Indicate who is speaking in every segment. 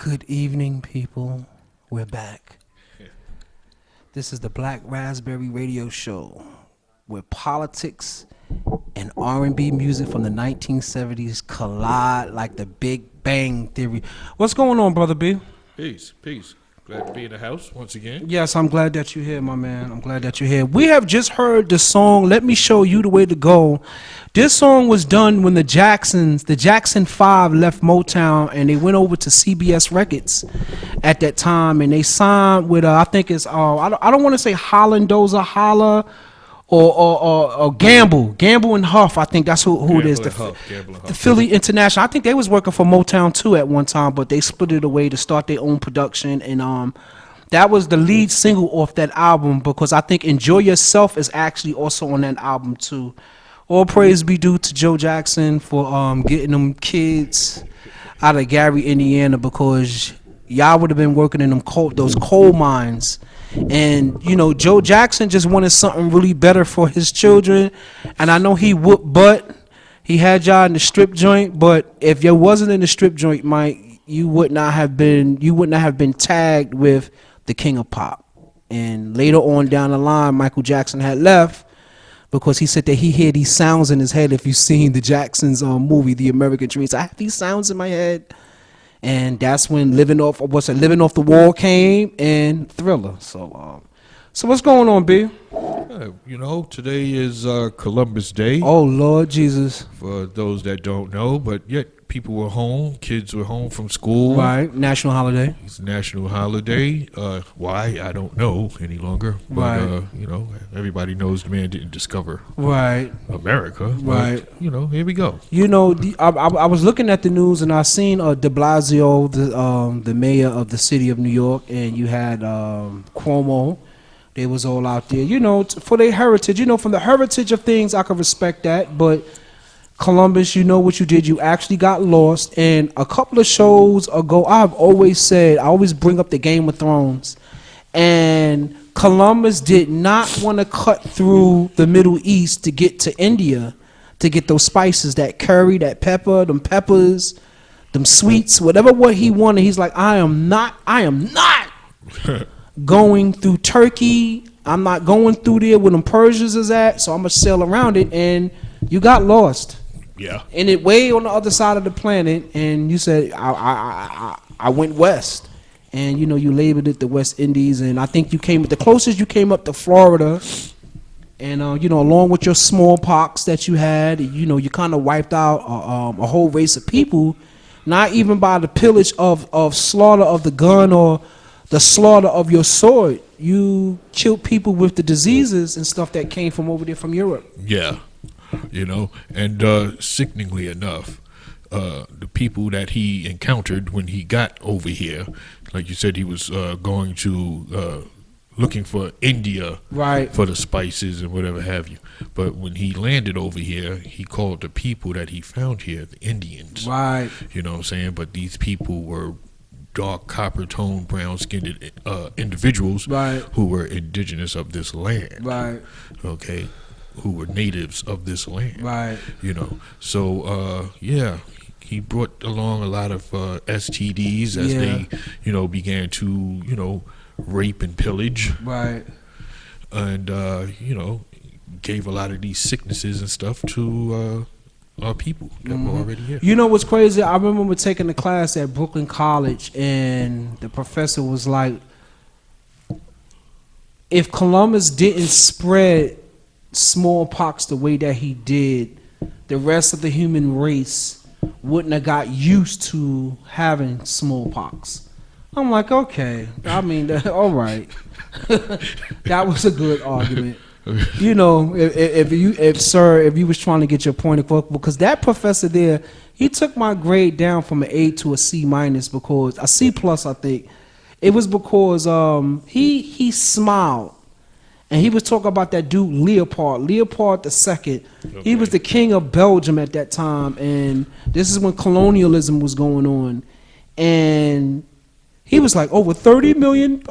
Speaker 1: Good evening, people. We're back. This is the Black Raspberry Radio Show, where politics and R&B music from the 1970s collide like the Big Bang Theory. What's going on, Brother B?
Speaker 2: Peace, peace. Glad to be in the house once again.
Speaker 1: Yes, I'm glad that you're here, my man. I'm glad that you're here. We have just heard the song, Let Me Show You the Way to Go. This song was done when the Jackson 5 left Motown and they went over to CBS Records at that time, and they signed with, I think it's, I don't want to say Hollandoza Holla or Gamble and Huff. I think that's who it is. The Philly International. I think they was working for Motown too at one time, but they split it away to start their own production, and that was the lead single off that album, because I think Enjoy Yourself is actually also on that album too. All praise be due to Joe Jackson for getting them kids out of Gary, Indiana, because y'all would have been working in those coal mines. And, you know, Joe Jackson just wanted something really better for his children. And I know he whooped butt. He had y'all in the strip joint, but if you wasn't in the strip joint, Mike, you would not have been tagged with the King of Pop. And later on down the line, Michael Jackson had left, because he said that he hear these sounds in his head. If you've seen the Jacksons movie, The American Dream, I have these sounds in my head. And that's when Living Off the Wall came, and Thriller. So what's going on, B?
Speaker 2: Today is Columbus Day.
Speaker 1: Oh, Lord Jesus.
Speaker 2: For those that don't know, but yet people were home. Kids were home from school.
Speaker 1: Right. National holiday.
Speaker 2: It's a national holiday. Why? I don't know any longer. But,
Speaker 1: right.
Speaker 2: Everybody knows the man didn't discover America.
Speaker 1: Right.
Speaker 2: But, here we go.
Speaker 1: I was looking at the news, and I seen de Blasio, the mayor of the city of New York, and you had Cuomo. They was all out there, for their heritage. From the heritage of things, I can respect that. But Columbus, you know what you did. You actually got lost. And a couple of shows ago, I always bring up the Game of Thrones. And Columbus did not want to cut through the Middle East to get to India, to get those spices, that curry, that pepper, them peppers, them sweets, what he wanted. He's like, I am not going through Turkey. I'm not going through there where them Persians is at, so I'm going to sail around it. And you got lost.
Speaker 2: Yeah.
Speaker 1: And it way on the other side of the planet, and you said, I went west. And, you labeled it the West Indies, and I think the closest you came up to Florida. And, along with your smallpox that you had, you kind of wiped out a whole race of people, not even by the pillage of slaughter of the gun or the slaughter of your sword. You killed people with the diseases and stuff that came from over there from Europe.
Speaker 2: Yeah. And sickeningly enough, the people that he encountered when he got over here, like you said, he was going to looking for India,
Speaker 1: right,
Speaker 2: for the spices and whatever have you. But when he landed over here, he called the people that he found here the Indians.
Speaker 1: Right.
Speaker 2: You know what I'm saying? But these people were dark copper-toned, brown-skinned individuals,
Speaker 1: right,
Speaker 2: who were indigenous of this land.
Speaker 1: Right.
Speaker 2: Okay. Who were natives of this land.
Speaker 1: Right.
Speaker 2: So he brought along a lot of STDs as they, began to, rape and pillage.
Speaker 1: Right.
Speaker 2: And, gave a lot of these sicknesses and stuff to our people that were already here.
Speaker 1: You know what's crazy? I remember taking a class at Brooklyn College, and the professor was like, if Columbus didn't spread smallpox the way that he did, the rest of the human race wouldn't have got used to having smallpox. I'm like, okay. I mean, all right. That was a good argument. If you was trying to get your point across, because that professor there, he took my grade down from an A to a C minus, because a C plus, I think. It was because he smiled. And he was talking about that dude Leopold II. Okay. He was the king of Belgium at that time, and this is when colonialism was going on. And he was like, over 30 million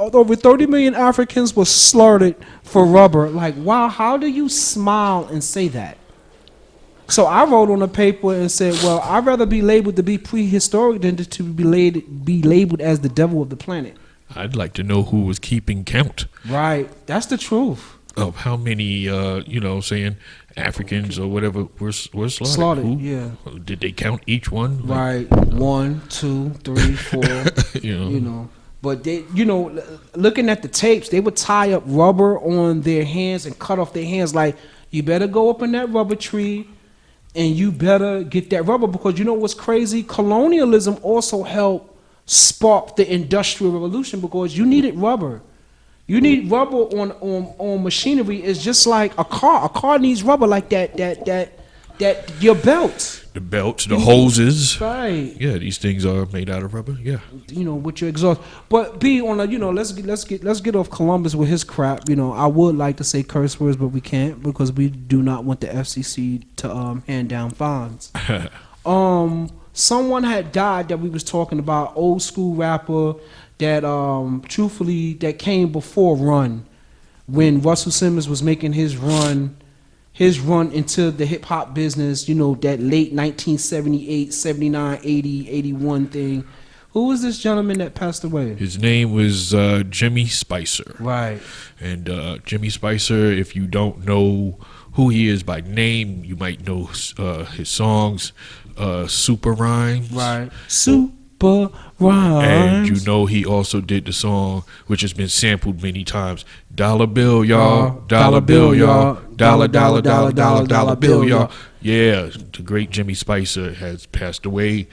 Speaker 1: Africans were slaughtered for rubber. Like, wow, how do you smile and say that? So I wrote on a paper and said, well, I'd rather be labeled to be prehistoric than to be labeled as the devil of the planet.
Speaker 2: I'd like to know who was keeping count
Speaker 1: Right. That's the truth.
Speaker 2: of how many, saying Africans or whatever were slaughtered.
Speaker 1: Slaughtered,
Speaker 2: Who?
Speaker 1: yeah.
Speaker 2: Did they count each one?
Speaker 1: Right. 1, 2, 3, 4. You know. But they, looking at the tapes, they would tie up rubber on their hands and cut off their hands. Like, you better go up in that rubber tree and you better get that rubber, because you know what's crazy? Colonialism also helped spark the Industrial Revolution, because you needed rubber. You need rubber on machinery. It's just like a car. A car needs rubber like that your belt.
Speaker 2: The belts, the hoses.
Speaker 1: Right.
Speaker 2: Yeah, these things are made out of rubber. Yeah.
Speaker 1: With your exhaust. But B, on a, let's get off Columbus with his crap. I would like to say curse words, but we can't, because we do not want the FCC to hand down fines. Someone had died that we was talking about, old school rapper that truthfully that came before Run, when Russell Simmons was making his run into the hip hop business, that late 1978, 79, 80, 81 thing. Who was this gentleman that passed away?
Speaker 2: His name was Jimmy Spicer.
Speaker 1: Right.
Speaker 2: And Jimmy Spicer, if you don't know who he is by name, you might know his songs, Super Rhymes.
Speaker 1: Right. Super Rhymes.
Speaker 2: And he also did the song, which has been sampled many times, Dollar Bill, y'all, Dollar Bill, y'all, dollar, dollar, dollar, dollar, dollar bill, y'all. Yeah, the great Jimmy Spicer has passed away.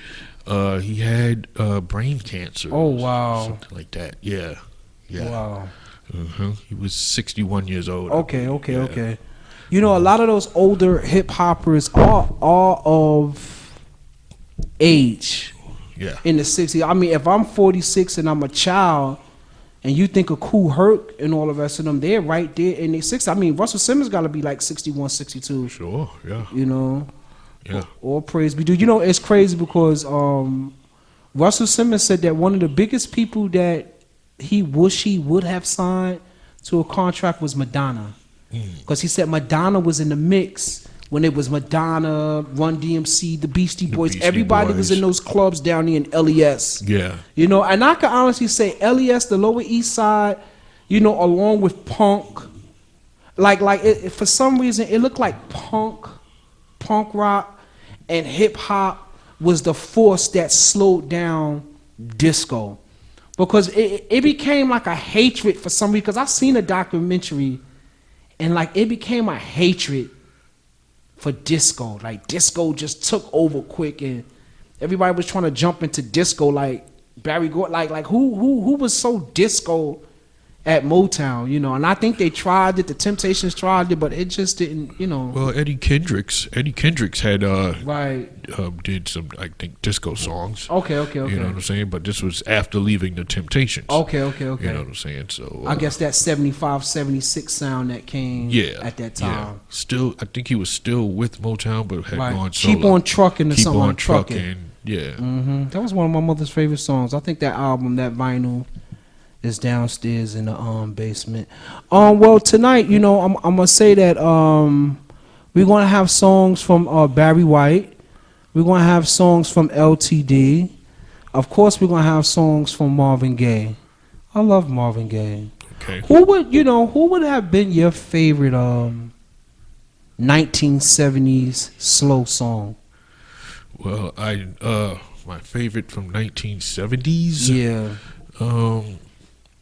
Speaker 2: He had brain cancer.
Speaker 1: Oh, wow.
Speaker 2: Something like that. Yeah.
Speaker 1: Wow.
Speaker 2: He was 61 years old.
Speaker 1: Okay. A lot of those older hip hoppers are of age.
Speaker 2: Yeah.
Speaker 1: In the 60s. I mean, if I'm 46 and I'm a child, and you think of Kool Herc and all the rest of them, they're right there in their 60s. I mean, Russell Simmons got to be like 61, 62.
Speaker 2: Sure, yeah.
Speaker 1: Yeah. All praise be due. It's crazy because Russell Simmons said that one of the biggest people that he wish he would have signed to a contract was Madonna. Because he said Madonna was in the mix when it was Madonna, Run DMC, the Beastie Boys. Everybody was in those clubs down there in LES.
Speaker 2: Yeah.
Speaker 1: And I can honestly say LES, the Lower East Side, along with punk, for some reason it looked like punk rock and hip hop was the force that slowed down disco, because it became like a hatred for some reason. Because I seen a documentary, and it became a hatred for disco. Like disco just took over quick, and everybody was trying to jump into disco. Like Barry Gordy, like who was so disco at Motown, and I think they tried it. The Temptations tried it, but it just didn't,
Speaker 2: Well, Eddie Kendricks had
Speaker 1: right
Speaker 2: did some, I think, disco songs.
Speaker 1: Okay.
Speaker 2: You know what I'm saying? But this was after leaving the Temptations.
Speaker 1: Okay.
Speaker 2: You know what I'm saying? So
Speaker 1: I guess that 75, 76 sound that came at that time.
Speaker 2: Yeah. Still, I think he was still with Motown, but had gone solo.
Speaker 1: Keep on trucking or
Speaker 2: Keep
Speaker 1: something.
Speaker 2: on trucking. Yeah.
Speaker 1: That was one of my mother's favorite songs. I think that album, that vinyl, is downstairs in the basement. Well, tonight, I'm gonna say that we're gonna have songs from Barry White. We're gonna have songs from LTD. Of course, we're gonna have songs from Marvin Gaye. I love Marvin Gaye.
Speaker 2: Okay.
Speaker 1: Who would have been your favorite 1970s slow song?
Speaker 2: Well, my favorite from 1970s.
Speaker 1: Yeah.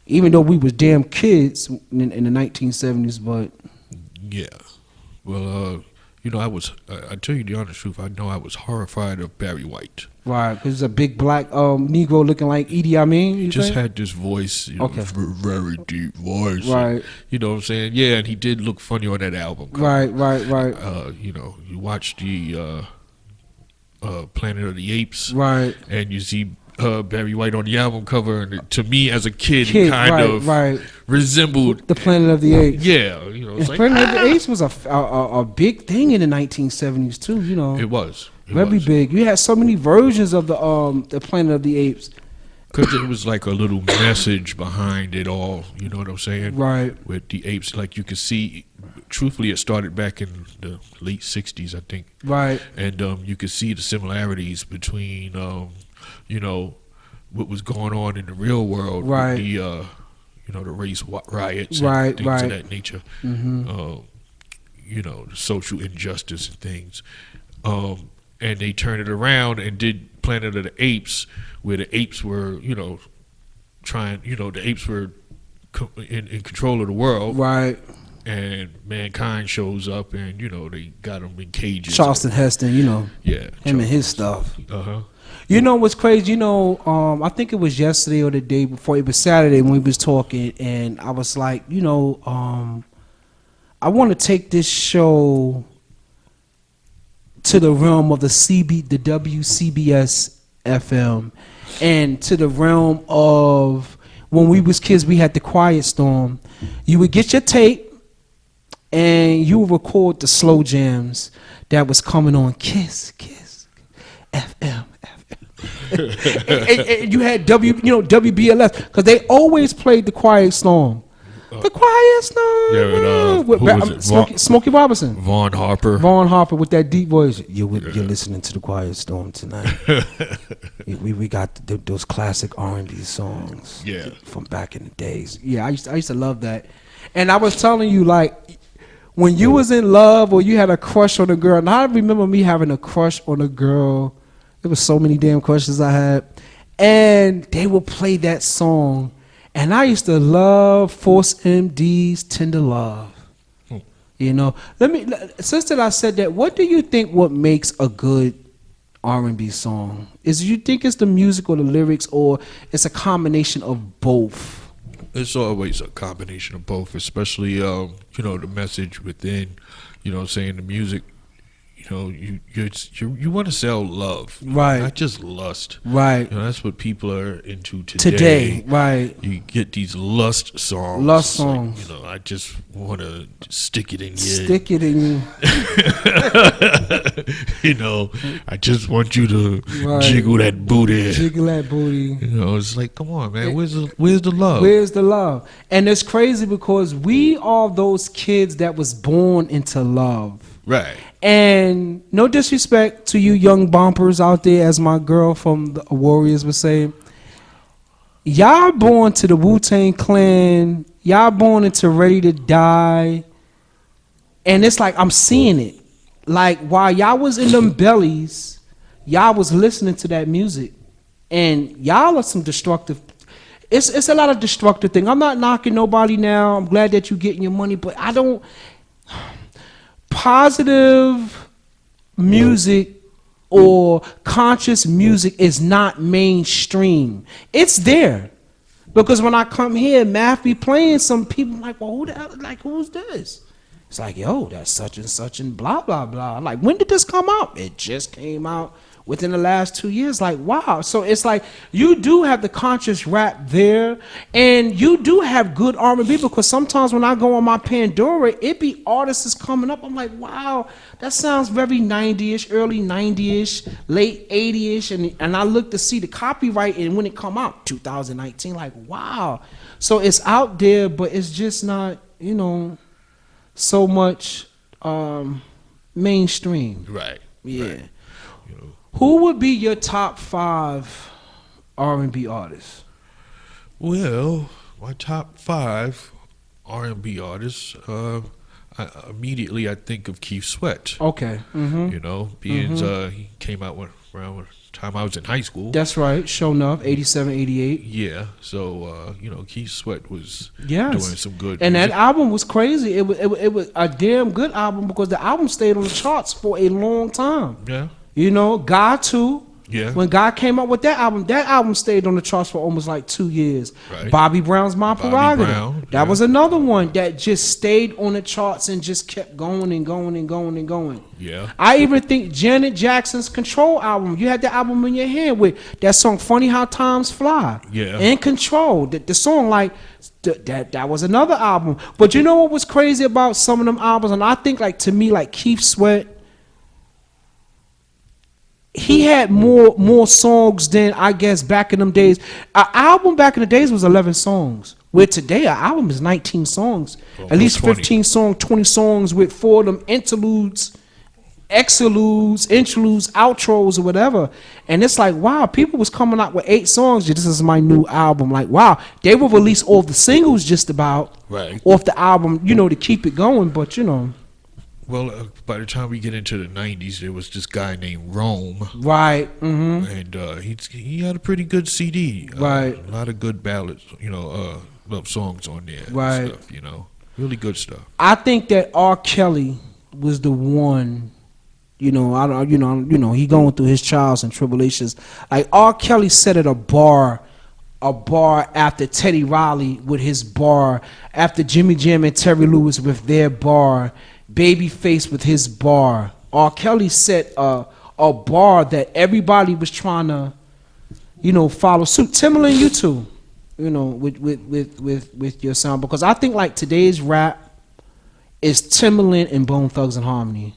Speaker 1: Even though we was damn kids in the 1970s, but
Speaker 2: yeah. Well, I tell you the honest truth, I know I was horrified of Barry White.
Speaker 1: Right, because he's a big black Negro looking like Edie Amin.
Speaker 2: He just had this voice, very deep voice.
Speaker 1: Right.
Speaker 2: And, you know what I'm saying? Yeah, and he did look funny on that album cover.
Speaker 1: Right.
Speaker 2: You watch the Planet of the Apes.
Speaker 1: Right.
Speaker 2: And you see Barry White on the album cover, and to me as a kid it kind of resembled
Speaker 1: the Planet of the Apes.
Speaker 2: Yeah, it's like,
Speaker 1: Planet of the Apes was a big thing in the 1970s too.
Speaker 2: It was
Speaker 1: very big. You had so many versions of the Planet of the Apes,
Speaker 2: Because it was like a little message behind it all. You know what I'm saying?
Speaker 1: Right.
Speaker 2: With the apes, like you could see. Truthfully, it started back in the late '60s, I think.
Speaker 1: Right.
Speaker 2: And you could see the similarities between, you know, what was going on in the real world.
Speaker 1: Right.
Speaker 2: With the, you know, the race riots and
Speaker 1: Right,
Speaker 2: things
Speaker 1: right.
Speaker 2: of that nature. You know, the social injustice and things. And they turned it around and did Planet of the Apes, where the apes were, you know, the apes were in control of the world.
Speaker 1: Right.
Speaker 2: And mankind shows up, and you know they got them in cages.
Speaker 1: Charleston Heston, you know,
Speaker 2: Yeah,
Speaker 1: him and his stuff.
Speaker 2: Uh-huh.
Speaker 1: You know what's crazy? You know, I think it was yesterday or the day before. It was Saturday when we was talking, and I was like, you know, I want to take this show to the realm of the WCBS FM, and to the realm of when we was kids. We had the Quiet Storm. You would get your tape, and you would record the slow jams that was coming on Kiss FM. and you had WBLS, because they always played the Quiet Storm. The Quiet Storm.
Speaker 2: Yeah, who was it?
Speaker 1: Smokey Robinson.
Speaker 2: Vaughn Harper.
Speaker 1: Vaughn Harper with that deep voice. You're listening to the Quiet Storm tonight. we got those classic R&B songs.
Speaker 2: Yeah.
Speaker 1: From back in the days. Yeah, I used to love that. And I was telling you, like, when you was in love or you had a crush on a girl, and I remember me having a crush on a girl. There was so many damn crushes I had. And they would play that song. And I used to love Force MD's Tender Love. You know, since that I said that, what do you think what makes a good R&B song? You think it's the music or the lyrics, or it's a combination of both?
Speaker 2: It's always a combination of both, especially you know, the message within. You know, saying the music. You know, you want to sell love,
Speaker 1: right?
Speaker 2: Not just lust,
Speaker 1: right?
Speaker 2: You know, that's what people are into today.
Speaker 1: Today, right?
Speaker 2: You get these lust songs.
Speaker 1: Lust songs.
Speaker 2: Like, you know, I just want to stick it in you.
Speaker 1: Stick it in you.
Speaker 2: You know, I just want you to jiggle that booty.
Speaker 1: Jiggle that booty.
Speaker 2: You know, it's like, come on, man. Where's the love?
Speaker 1: Where's the love? And it's crazy because we are those kids that was born into love.
Speaker 2: Right.
Speaker 1: And no disrespect to you young bumpers out there, as my girl from the Warriors was saying, y'all born to the Wu-Tang Clan, y'all born into Ready to Die, and it's like I'm seeing it. Like while y'all was in them bellies, y'all was listening to that music, and y'all are some destructive. It's a lot of destructive thing. I'm not knocking nobody now. I'm glad that you getting your money, but I don't. Positive music or conscious music is not mainstream. It's there. Because when I come here, Math be playing, some people like, well, who the hell, like, who's this? It's like, yo, that's such and such and blah, blah, blah. I'm like, when did this come out? It just came out within the last 2 years. Like, wow. So it's like, you do have the conscious rap there, and you do have good R&B, because sometimes when I go on my Pandora, it be artists coming up. I'm like, wow, that sounds very 90-ish, early 90-ish, late 80-ish, and I look to see the copyright, and when it come out, 2019, like, wow. So it's out there, but it's just not, you know, so much mainstream.
Speaker 2: Right.
Speaker 1: Yeah.
Speaker 2: Right. You know.
Speaker 1: Who would be your top 5 R&B artists?
Speaker 2: Well, my top 5 R&B artists. Immediately, I think of Keith Sweat.
Speaker 1: Okay. Mm-hmm.
Speaker 2: You know, being he came out around the time I was in high school.
Speaker 1: That's right. Sure enough, 87, 88.
Speaker 2: Yeah. So you know, Keith Sweat was
Speaker 1: Yes.
Speaker 2: doing some good.
Speaker 1: And
Speaker 2: music.
Speaker 1: that album was crazy. It was a damn good album, because the album stayed on the charts for a long time.
Speaker 2: Yeah.
Speaker 1: You know, God too.
Speaker 2: Yeah.
Speaker 1: When God came out with that album stayed on the charts for almost like 2 years.
Speaker 2: Right.
Speaker 1: Bobby Brown's My Prerogative.
Speaker 2: Brown,
Speaker 1: that was another one that just stayed on the charts and just kept going and going and going and going.
Speaker 2: Yeah.
Speaker 1: I even think Janet Jackson's Control album, you had that album in your hand with that song Funny How Times Fly.
Speaker 2: Yeah.
Speaker 1: And Control. The song, like, that was another album. But you know what was crazy about some of them albums? And I think, like, to me, like Keith Sweat, he had more songs than I guess back in them days. An album back in the days was 11 songs. Where today an album is 19 songs, at least
Speaker 2: 20.
Speaker 1: 15 songs, 20 songs with 4 of them interludes, exaludes, interludes, outros, or whatever. And it's like, wow, people was coming out with 8 songs. This is my new album. Like, wow, they will release all the singles just about
Speaker 2: Right.
Speaker 1: off the album, to keep it going. But
Speaker 2: Well, by the time we get into the 90s, there was this guy named Rome.
Speaker 1: right, mm-hmm.
Speaker 2: And he had a pretty good CD.
Speaker 1: Right.
Speaker 2: A lot of good ballads, love songs on there.
Speaker 1: Right.
Speaker 2: And stuff, really good stuff.
Speaker 1: I think that R. Kelly was the one. He going through his trials and tribulations. Like R. Kelly set at a bar after Teddy Riley with his bar, after Jimmy Jam and Terry Lewis with their bar, Babyface with his bar. R. Kelly set a bar that everybody was trying to, follow suit. Timbaland, you too, with your sound, because I think like today's rap is Timbaland and Bone Thugs and Harmony.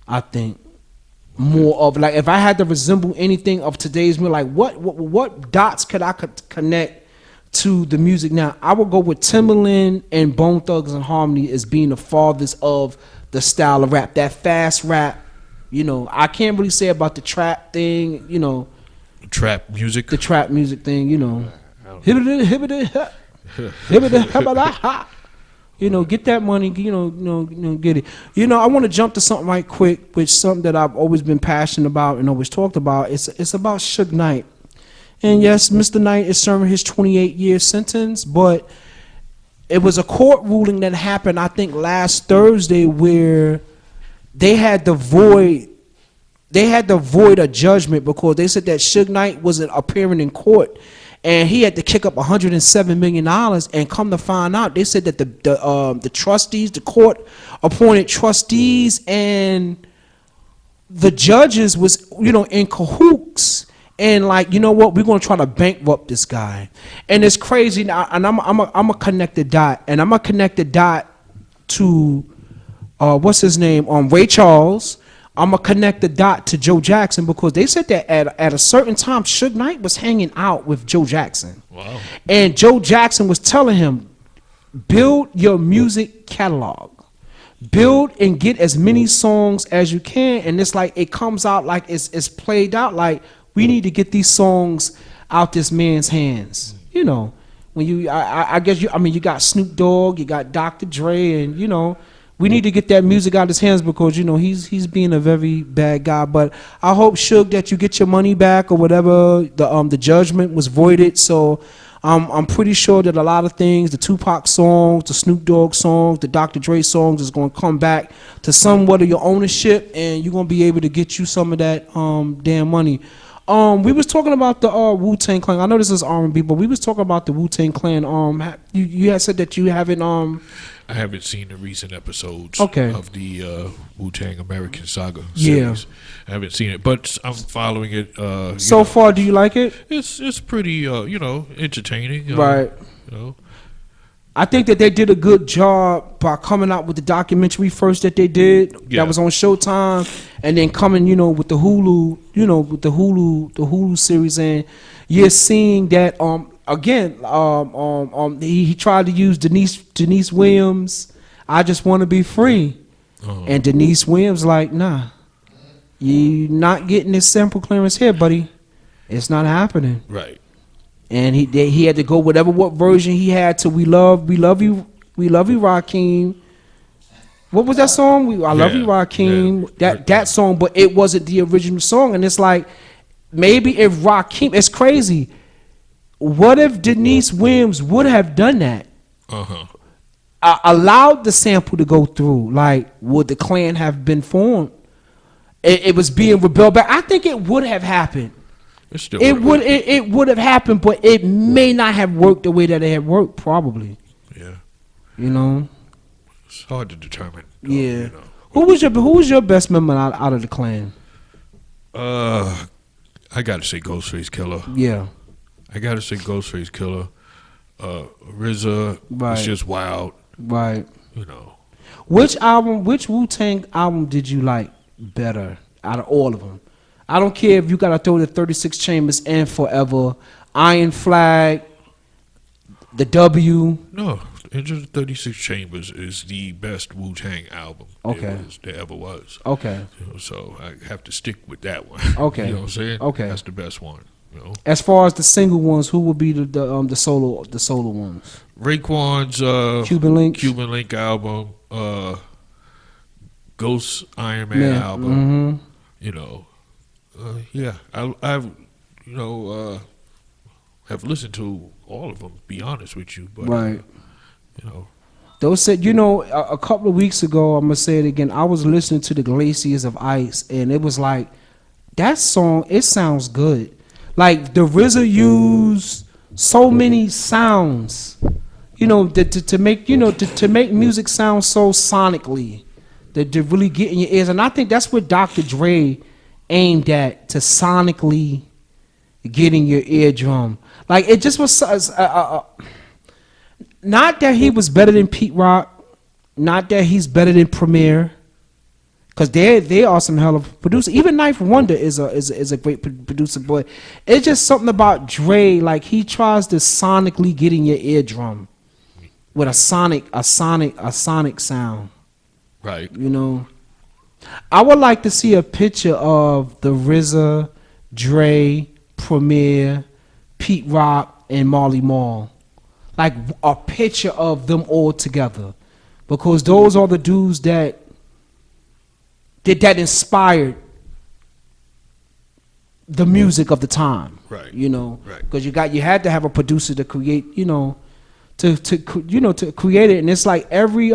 Speaker 1: I think more of like if I had to resemble anything of today's music, like what dots could I connect to the music now? I would go with Timbaland and Bone Thugs and Harmony as being the fathers of the style of rap, that fast rap. I can't really say about the trap thing.
Speaker 2: Trap music.
Speaker 1: The trap music thing. Hibbity, get that money, get it. I want to jump to something right quick, which something that I've always been passionate about and always talked about. It's about Suge Knight. And yes, Mr. Knight is serving his 28-year sentence, but it was a court ruling that happened, I think, last Thursday where they had to void a judgment because they said that Suge Knight wasn't appearing in court. And he had to kick up $107 million, and come to find out, they said that the trustees, the court-appointed trustees, and the judges was, in cahoots, and like, you know what, we're gonna try to bankrupt this guy, and it's crazy. Now, and I'm a connect the dot, and I'm gonna connect the dot to what's his name, Ray Charles. I'm going to connect the dot to Joe Jackson because they said that at a certain time, Suge Knight was hanging out with Joe Jackson.
Speaker 2: Wow.
Speaker 1: And Joe Jackson was telling him, build your music catalog. Build and get as many songs as you can. And it's like, it comes out like it's played out like, we need to get these songs out this man's hands. When I guess you got Snoop Dogg, you got Dr. Dre, and we need to get that music out of his hands because he's being a very bad guy. But I hope, Suge, that you get your money back or whatever. The judgment was voided, so I'm pretty sure that a lot of things, the Tupac songs, the Snoop Dogg songs, the Dr. Dre songs, is going to come back to somewhat of your ownership, and you're going to be able to get you some of that damn money. We was talking about the Wu-Tang Clan. I know this is R&B, but we was talking about the Wu-Tang Clan. You had said that you haven't
Speaker 2: I haven't seen the recent episodes
Speaker 1: of
Speaker 2: the Wu-Tang American Saga series.
Speaker 1: Yeah.
Speaker 2: I haven't seen it, but I'm following it.
Speaker 1: So far, do you like it?
Speaker 2: It's pretty entertaining.
Speaker 1: Right. I think that they did a good job by coming out with the documentary first that they did. Yeah. That was on Showtime, and then coming, with the Hulu, with the Hulu series, and you're seeing that again, he tried to use Denise Williams. I just want to be free, and Denise Williams like, nah, you not getting this sample clearance here, buddy. It's not happening.
Speaker 2: Right. And
Speaker 1: he had to go what version he had to We Love You, Rakim. What was that song? I Love You, Rakim. Yeah. That song, but it wasn't the original song. And it's like, maybe if Rakim, it's crazy. What if Denise Williams would have done that? Allowed the sample to go through? Like, would the Klan have been formed? It was being rebelled back. I think it would have happened. It would have happened, but it may not have worked the way that it had worked. Probably. Yeah.
Speaker 2: It's hard to determine.
Speaker 1: Yeah. Who was your best member out of the Klan?
Speaker 2: I gotta say Ghostface Killer.
Speaker 1: Yeah.
Speaker 2: I gotta say Ghostface Killer. RZA was just wild.
Speaker 1: Right. Which Wu-Tang album did you like better out of all of them? I don't care if you gotta throw the 36 Chambers in forever. Iron Flag, the W.
Speaker 2: No, Enter the 36 Chambers is the best Wu-Tang album there ever was.
Speaker 1: Okay.
Speaker 2: You know, so I have to stick with that one.
Speaker 1: Okay.
Speaker 2: You know what I'm saying?
Speaker 1: Okay.
Speaker 2: That's the best one. You know?
Speaker 1: As far as the single ones, who would be the solo ones?
Speaker 2: Raekwon's
Speaker 1: Cuban Link
Speaker 2: album, Ghost Iron Man album. You know, yeah, I've have listened to all of them. Be honest with you, but
Speaker 1: Right.
Speaker 2: you know,
Speaker 1: Those said, a couple of weeks ago, I'm gonna say it again. I was listening to the Glaciers of Ice, and it was like that song. It sounds good. Like the RZA used so many sounds, to make to make music sound so sonically, that to really get in your ears. And I think that's what Dr. Dre aimed at, to sonically get in your eardrum. Like it just was. Not that he was better than Pete Rock, not that he's better than Premier, because they are some hell of producers. Even Knife Wonder is a great producer, but it's just something about Dre. Like he tries to sonically get in your eardrum with a sonic sound.
Speaker 2: right?
Speaker 1: I would like to see a picture of the RZA, Dre, Premier, Pete Rock, and Marley Marl. Like a picture of them all together, because those are the dudes that inspired the music of the time.
Speaker 2: Right.
Speaker 1: Right. Because you had to have a producer to create, to create it. And it's like every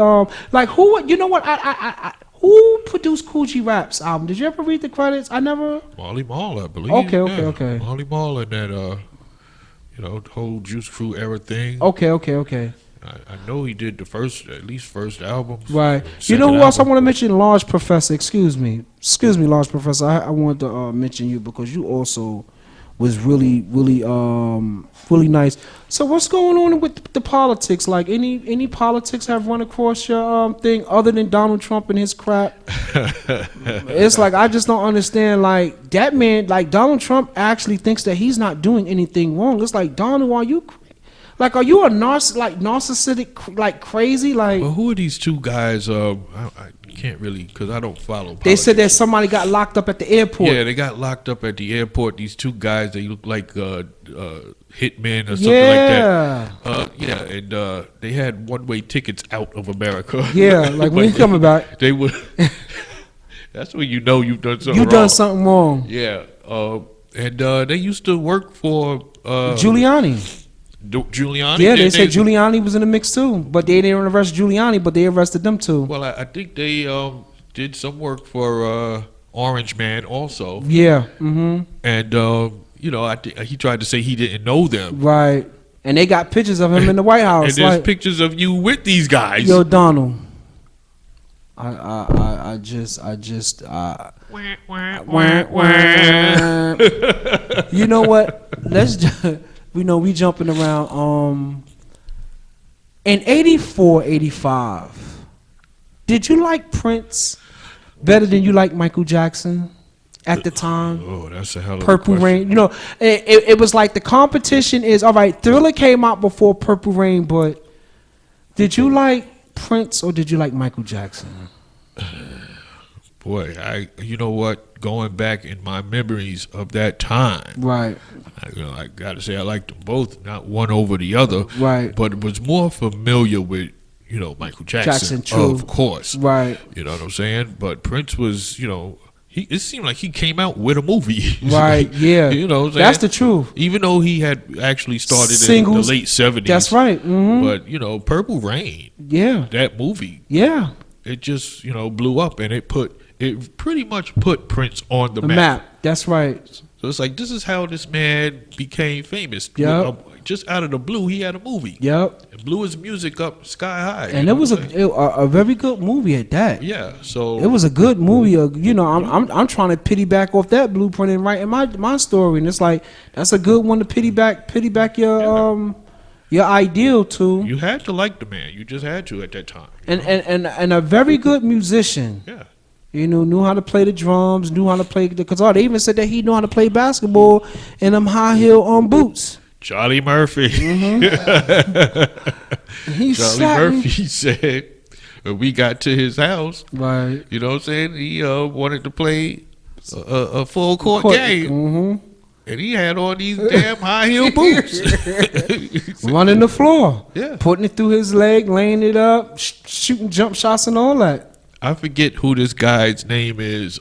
Speaker 1: like who who produced Kool G Rap's album? Did you ever read the credits? I never.
Speaker 2: Marley Marl, I believe.
Speaker 1: Okay.
Speaker 2: Marley Marl and that the whole Juice Crew era thing.
Speaker 1: Okay.
Speaker 2: I know he did the first album.
Speaker 1: Right. You know who else I want to mention? Large Professor. Excuse me, Large Professor. I wanted to mention you because you also was really nice. So what's going on with the politics? Like any politics have run across your thing other than Donald Trump and his crap? It's like I just don't understand. Like that man, like Donald Trump actually thinks that he's not doing anything wrong. It's like, Donald, are you a narcissistic, like crazy? Like,
Speaker 2: well, who are these two guys? I can't really, because I don't follow politics.
Speaker 1: They said that somebody got locked up at the airport.
Speaker 2: Yeah, they got locked up at the airport. These two guys, they look like hitmen or something like that. And they had one-way tickets out of America.
Speaker 1: Yeah, like when you coming back,
Speaker 2: they would. That's when you know you've done something wrong.
Speaker 1: You done something wrong.
Speaker 2: Yeah, and they used to work for
Speaker 1: Giuliani.
Speaker 2: Giuliani?
Speaker 1: Yeah, they said Giuliani was in the mix too, but they didn't arrest Giuliani, but they arrested them too.
Speaker 2: Well, I think they did some work for Orange Man also.
Speaker 1: Yeah.
Speaker 2: And he tried to say he didn't know them.
Speaker 1: Right. And they got pictures of him in the White House.
Speaker 2: And there's pictures of you with these guys.
Speaker 1: Yo, Donald. I just you know what? Let's just, we jumping around. In 84, 85, did you like Prince better than you like Michael Jackson at the time?
Speaker 2: Oh, that's a hell of
Speaker 1: Purple
Speaker 2: a question.
Speaker 1: Rain. It was like the competition is all right. Thriller came out before Purple Rain, but did you like Prince or did you like Michael Jackson?
Speaker 2: Boy, you know what? Going back in my memories of that time,
Speaker 1: right?
Speaker 2: I gotta say I liked them both, not one over the other,
Speaker 1: right?
Speaker 2: But was more familiar with Michael Jackson,
Speaker 1: true.
Speaker 2: Of course,
Speaker 1: right?
Speaker 2: You know what I'm saying? But Prince was, it seemed like he came out with a movie,
Speaker 1: right? Yeah,
Speaker 2: you know what I'm saying?
Speaker 1: That's the truth.
Speaker 2: Even though he had actually started
Speaker 1: Singles,
Speaker 2: in the late 70s,
Speaker 1: that's right. Mm-hmm.
Speaker 2: But Purple Rain,
Speaker 1: yeah,
Speaker 2: that movie,
Speaker 1: yeah,
Speaker 2: it just blew up, and it pretty much put Prince on the map.
Speaker 1: That's right.
Speaker 2: So it's like, this is how this man became famous.
Speaker 1: Yep.
Speaker 2: Just out of the blue, he had a movie.
Speaker 1: Yep.
Speaker 2: And blew his music up sky high.
Speaker 1: And it was a very good movie at that.
Speaker 2: Yeah. So
Speaker 1: it was a good movie. I'm trying to pity back off that blueprint and write in my story, and it's like that's a good one to pity back your ideal to.
Speaker 2: You had to like the man. You just had to at that time.
Speaker 1: And a very good musician.
Speaker 2: Yeah.
Speaker 1: You know, knew how to play the drums, knew how to play the guitar. They even said that he knew how to play basketball in them high heel boots.
Speaker 2: Charlie Murphy.
Speaker 1: He
Speaker 2: Charlie Murphy said when we got to his house,
Speaker 1: right.
Speaker 2: you know what I'm saying? He wanted to play a full court game. And he had on these damn high heel boots.
Speaker 1: Running the floor.
Speaker 2: Yeah.
Speaker 1: Putting it through his leg, laying it up, shooting jump shots and all that.
Speaker 2: I forget who this guy's name is.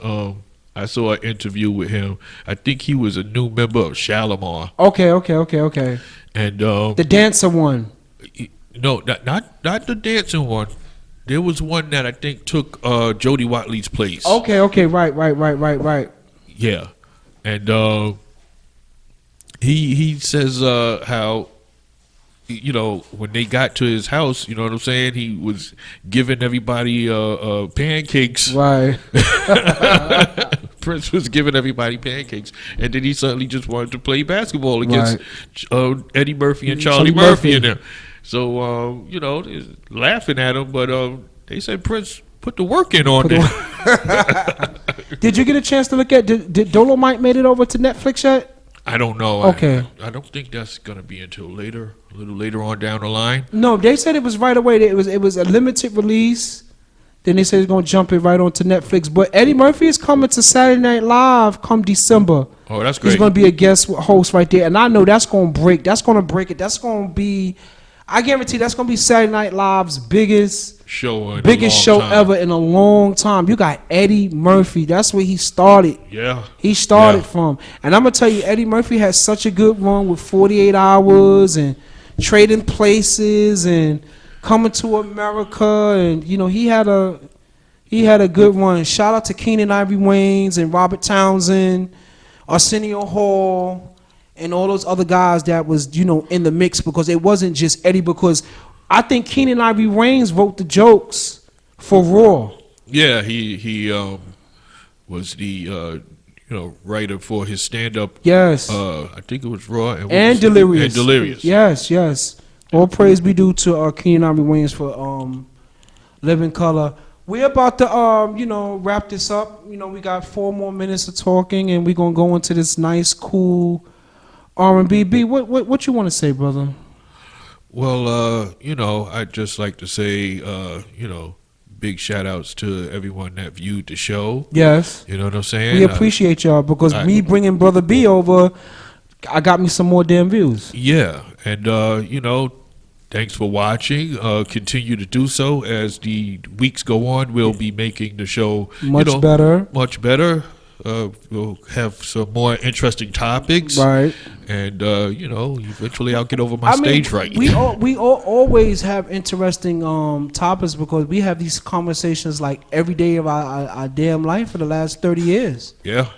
Speaker 2: I saw an interview with him. I think he was a new member of Shalimar.
Speaker 1: Okay.
Speaker 2: And
Speaker 1: the dancer one.
Speaker 2: No, not the dancing one. There was one that I think took Jody Watley's place.
Speaker 1: Okay, right.
Speaker 2: Yeah. And he says how, you know, when they got to his house, you know what I'm saying, he was giving everybody pancakes.
Speaker 1: Right.
Speaker 2: Prince was giving everybody pancakes, and then he suddenly just wanted to play basketball against Eddie Murphy and Charlie Murphy and them. So you know, laughing at him, but they said Prince put the work in on there.
Speaker 1: Did you get a chance to look at? Did Dolomite made it over to Netflix yet?
Speaker 2: I don't know.
Speaker 1: Okay.
Speaker 2: I don't think that's gonna be until later, a little later on down the line.
Speaker 1: No, they said it was right away. It was a limited release. Then they said it's gonna jump it right onto Netflix. But Eddie Murphy is coming to Saturday Night Live come December.
Speaker 2: Oh, that's great.
Speaker 1: He's gonna be a guest host right there, and I know that's gonna break. That's gonna break it. That's gonna be. I guarantee that's gonna be Saturday Night Live's biggest show ever in a long time. You got Eddie Murphy. That's where he started.
Speaker 2: Yeah.
Speaker 1: He started from. And I'm gonna tell you, Eddie Murphy had such a good run with 48 Hours and Trading Places and Coming to America, and you know he had a good run. Shout out to Keenan Ivory Wayans and Robert Townsend, Arsenio Hall, and all those other guys that was, you know, in the mix, because it wasn't just Eddie. Because I think Keenan Ivory Wayans wrote the jokes for Raw.
Speaker 2: Yeah, he was the you know, writer for his stand up.
Speaker 1: Yes.
Speaker 2: I think it was Raw
Speaker 1: and Delirious.
Speaker 2: And Delirious.
Speaker 1: Yes. All praise be due to Keenan Ivory Wayans for Living Color. We're about to you know, wrap this up. You know, we got 4 more minutes of talking, and we're gonna go into this nice, cool R&B. B, what you want to say, brother?
Speaker 2: Well, you know, I'd just like to say, you know, big shout outs to everyone that viewed the show.
Speaker 1: Yes.
Speaker 2: You know what I'm saying?
Speaker 1: We appreciate y'all, because me bringing Brother B over, I got me some more damn views.
Speaker 2: Yeah. And, you know, thanks for watching. Continue to do so as the weeks go on. We'll be making the show
Speaker 1: much better.
Speaker 2: Much better. We'll have some more interesting topics,
Speaker 1: right?
Speaker 2: And you know, eventually I'll get over my stage fright.
Speaker 1: We always have interesting topics, because we have these conversations like every day of our damn life for the last 30 years.
Speaker 2: Yeah.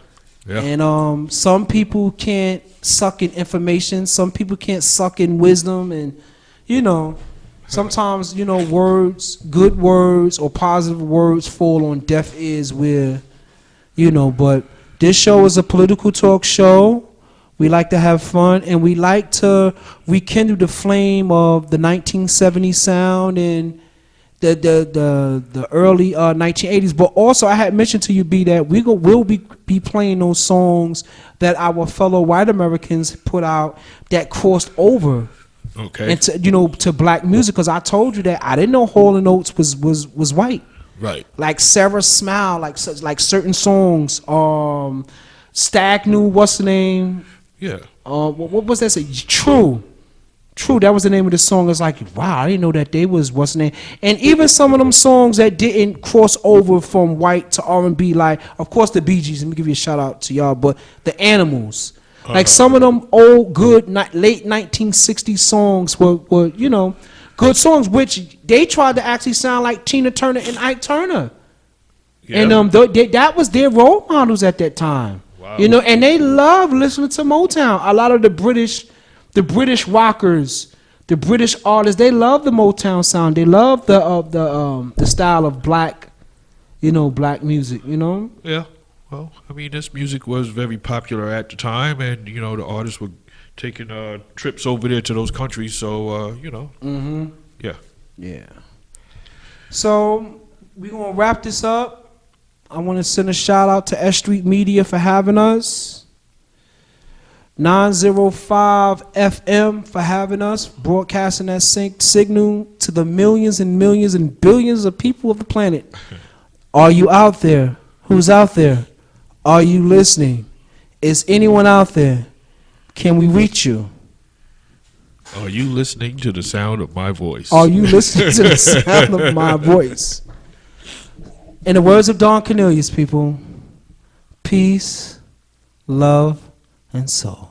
Speaker 1: And some people can't suck in information. Some people can't suck in wisdom, and you know, sometimes, you know, words, good words or positive words fall on deaf ears where. You know, but this show is a political talk show. We like to have fun, and we like to rekindle the flame of the 1970s sound and the early 1980s. But also, I had mentioned to you, B, that we'll be playing those songs that our fellow white Americans put out that crossed over.
Speaker 2: Okay.
Speaker 1: And to, you know, to black music, because I told you that I didn't know Hall & Oates was white.
Speaker 2: Right.
Speaker 1: Like Sarah Smile, like certain songs. Stagnew, what's the name?
Speaker 2: Yeah.
Speaker 1: What was that? Say True. That was the name of the song. It's like, wow, I didn't know that they was what's the name. And even some of them songs that didn't cross over from white to R&B, like of course the Bee Gees. Let me give you a shout out to y'all, but the Animals. Like some of them old good late 1960s songs were you know, good songs, which they tried to actually sound like Tina Turner and Ike Turner. Yeah. And that was their role models at that time. Wow. You know, and they love listening to Motown. A lot of the British rockers, the British artists, they love the Motown sound. They love the style of black, you know, black music, you know?
Speaker 2: Yeah. Well, I mean, this music was very popular at the time, and you know, the artists were taking trips over there to those countries. So you know, yeah.
Speaker 1: So we're gonna wrap this up. I want to send a shout out to S.STREET Media for having us. 905 FM for having us, broadcasting that signal to the millions and millions and billions of people of the planet. Are you out there? Who's out there? Are you listening? Is anyone out there? Can we reach you?
Speaker 2: Are you listening to the sound of my voice?
Speaker 1: Are you listening to the sound of my voice? In the words of Don Cornelius, people, peace, love, and soul.